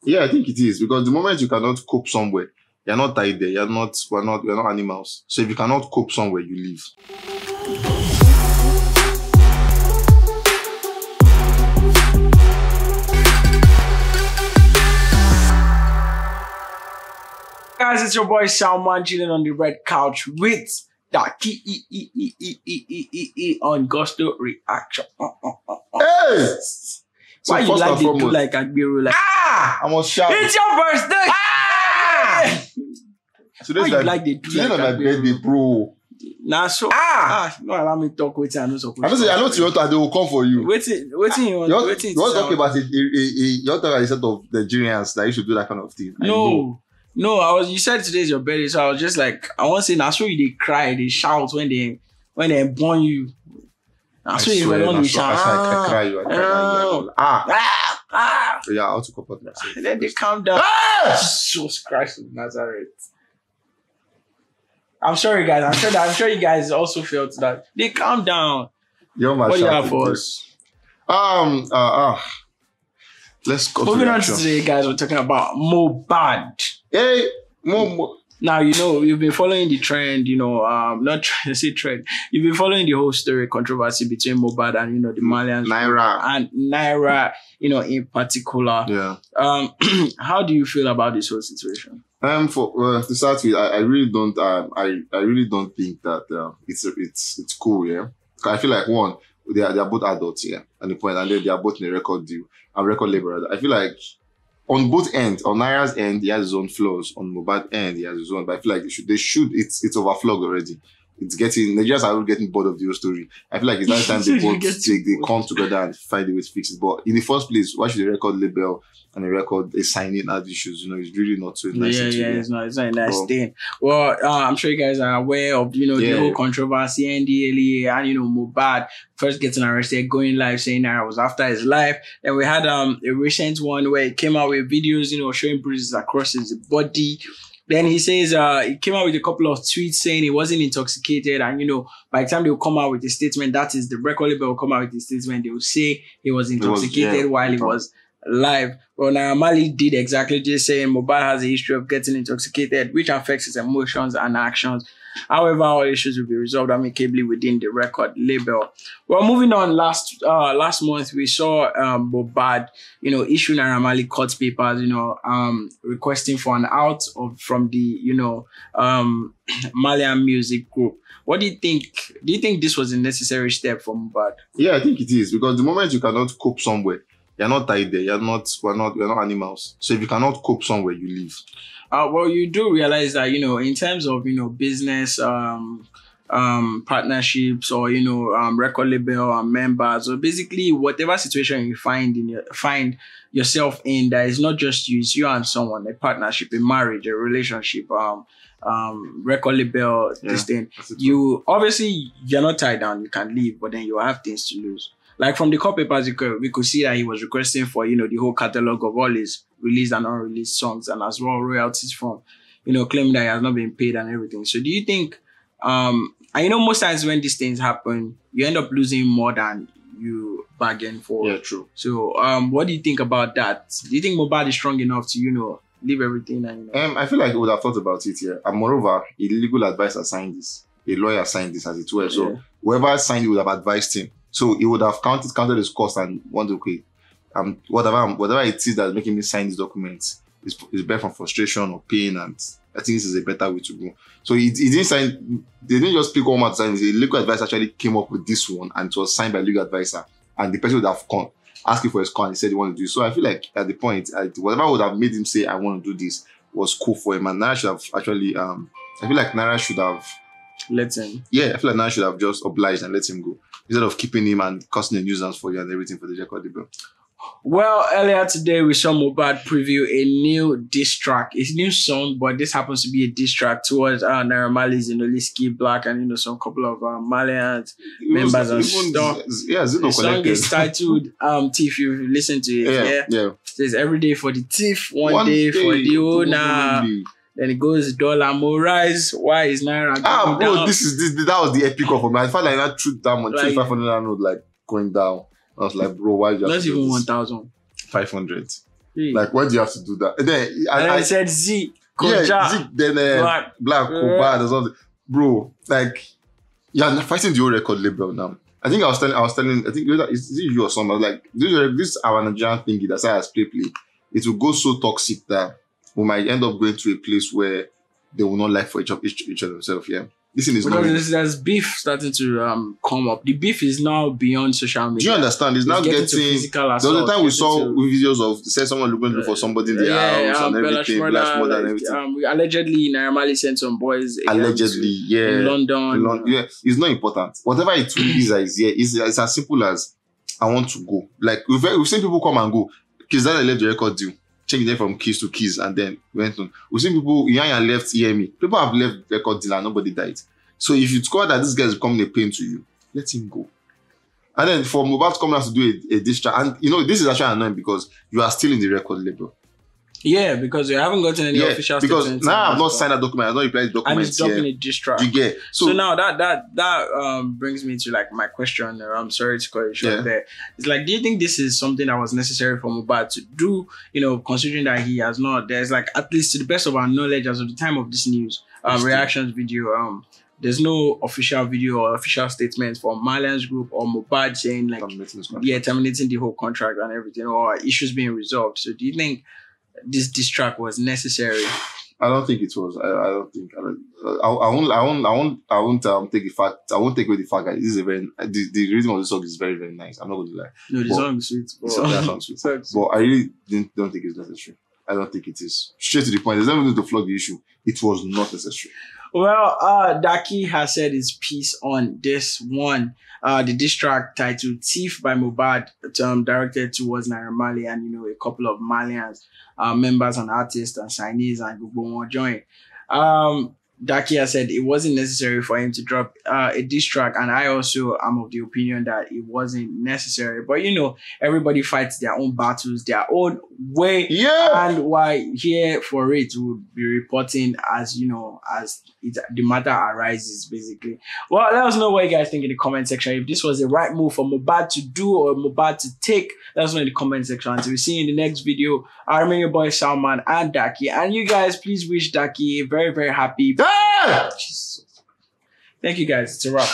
Yeah, I think it is because the moment you cannot cope somewhere, you're not tied there. We're not animals. So if you cannot cope somewhere, you leave. Guys, it's your boy Salman chilling on the red couch with that on Gusto Reaction. Hey! Why you like to do like Agbero? Like, I must shout. It's your birthday! Today's like they do today's like my birthday, bro. Nah, so no allow me talk with you. I know so. I know you want, they will come for you. Waiting, you want. You want to talk about you want to talk about a set of Nigerians that you should do that kind of thing. No, you said today's your birthday, so I was just like, I want to say, now so you they cry, they shout when they born you. I swear you were shout. I cry. Yeah, I want to comport myself. Then they calm down. Jesus Christ of Nazareth. I'm sorry, guys. I'm sure you guys also felt that. They calm down. What do you have for us? Let's go. Moving on to today, guys, we're talking about Mohbad. Hey, Mo. Now, you've been following the trend, not trying to say trend. You've been following the whole story, controversy between Mohbad and, the Malians. Naira, in particular. Yeah. How do you feel about this whole situation? To start with, I really don't, I really don't think that, it's cool, yeah. I feel like one, they are both adults, yeah, at the point, and they are both in a record deal, and record label. I feel like on both ends, on Naira's end, he has his own flaws. On Mohbad's end, he has his own. But I feel like it's overflowed already. Nigerians are getting bored of the whole story. I feel like it's that time they come together and find a way to fix it. But in the first place, why should a record label and a record signing add issues? It's really not so nice. Yeah, it's not a nice thing. Well, I'm sure you guys are aware of, the whole controversy, NDLEA, and, Mohbad first getting arrested, going live, saying Naira was after his life. And we had a recent one where he came out with videos, showing bruises across his body. Then he says he came out with a couple of tweets saying he wasn't intoxicated, and by the time they will come out with a statement, that is the record label will come out with a statement, they will say he was intoxicated while he was live. Well, Naira Marley did exactly just saying Mohbad has a history of getting intoxicated, which affects his emotions and actions. However, all issues will be resolved amicably within the record label. Well, moving on, last month we saw Mohbad, issue Naira Marley court papers, requesting for an out from the, Malian music group. What do you think? Do you think this was a necessary step for Mohbad? Yeah, I think it is, because the moment you cannot cope somewhere, you're not tied there. We're not animals. So if you cannot cope somewhere, you leave. Well, you do realize that, in terms of, business, partnerships or, record label members, or basically whatever situation you find yourself in, that is not just you, it's you and someone, a partnership, a marriage, a relationship, record label, this thing. You're not tied down, you can leave, but then you have things to lose. Like from the court papers, we could see that he was requesting for, the whole catalog of all his released and unreleased songs, and as well royalties from, claiming that he has not been paid and everything. So do you think, and most times when these things happen, you end up losing more than you bargained for. Yeah, true. So what do you think about that? Do you think Mohbad is strong enough to, leave everything? And I feel like he would have thought about it, yeah. And moreover, a legal advisor signed this. A lawyer signed this, as it were. So whoever signed it would have advised him. So he would have counted his cost and wondered, okay, whatever it is that's making me sign these documents is better from frustration or pain, and I think this is a better way to go. So he didn't sign. They didn't just pick one more to sign. The legal advisor actually came up with this one, and it was signed by a legal advisor. And the person would have asked him for his call, and he said he wanted to do it. So I feel like at the point, whatever would have made him say I want to do this was cool for him, and Naira should have actually. I feel like Naira should have let him. Yeah, I feel like Naira should have just obliged and let him go, instead of keeping him and causing a nuisance for you and everything for the record label. Well, earlier today we saw Mohbad preview a new diss track, a new song, but this happens to be a diss track towards Naira Marley's Liski Black and some couple of Malian members and stuff. Yeah, the song is titled Thief. You listen to it, yeah. It says every day for the thief, one day for the owner. Then it goes dollar more rise. Why is Naira going bro, down? That was the epic of me. I felt like that truth down on 500 like going down. I was like, bro, why just not even 1,000? 500. Like, why do you have to do that? And then I said Z. Yeah, Z, then Black, Mohbad or something. Bro, like, you're fighting the old record label now. I think I was telling, I think is it you or someone? I was like, this our Nigerian thingy that's how I play. It will go so toxic that we might end up going to a place where they will not like for each other themselves. Yeah. This thing is because there's beef starting to come up. The beef is now beyond social media. Do you understand? It's now getting physical assault. The other time we saw videos of someone looking for somebody in the house and everything, and everything. Allegedly, Naira Marley sent some boys. Allegedly, in London. Yeah, it's not important. Whatever it is here, it's as simple as I want to go. Like we've seen people come and go. Kids that left the record deal. Changing them from keys to keys and then went on. We've seen people, Yanya left EME. People have left record deal and nobody died. So if you discover that this guy is becoming a pain to you, let him go. And then for Mohbad to come out to do a diss track, and this is actually annoying because you are still in the record label. Yeah, because you haven't gotten any official because statements. Now I've not signed a document, I've not replied the document. And it's dropping a diss track. You get so now that brings me to like my question. I'm sorry to cut it short there. It's like, do you think this is something that was necessary for Mohbad to do? Considering that he has not, there's like, at least to the best of our knowledge as of the time of this news, reactions video, there's no official video or official statement from Marley's group or Mohbad saying like, terminating the whole contract and everything, or issues being resolved. So do you think this diss track was necessary? I don't think it was. I don't think. I won't take the fact. I won't take away the fact that this is a very. The rhythm of the song is very, very nice. I'm not going to lie. No, the song is sweet. That song is sweet. But I really don't think it's necessary. I don't think it is. Straight to the point. There's nothing to flog the issue. It was not necessary. Well, Daki has said his piece on this one. The diss track titled "Thief" by Mohbad, directed towards Naira Marley and a couple of Malians, members and artists and signees and Google join. Daki has said it wasn't necessary for him to drop a diss track, and I also am of the opinion that it wasn't necessary. But everybody fights their own battles, their own way. Yeah. And why here for it we'll be reporting as the matter arises, basically. Well, let us know what you guys think in the comment section. If this was the right move for Mohbad to do or Mohbad to take, let us know in the comment section. Until we see you in the next video, I remain your boy Salman and Daki. And you guys, please wish Daki a very, very happy. Jesus. Thank you guys. It's a wrap.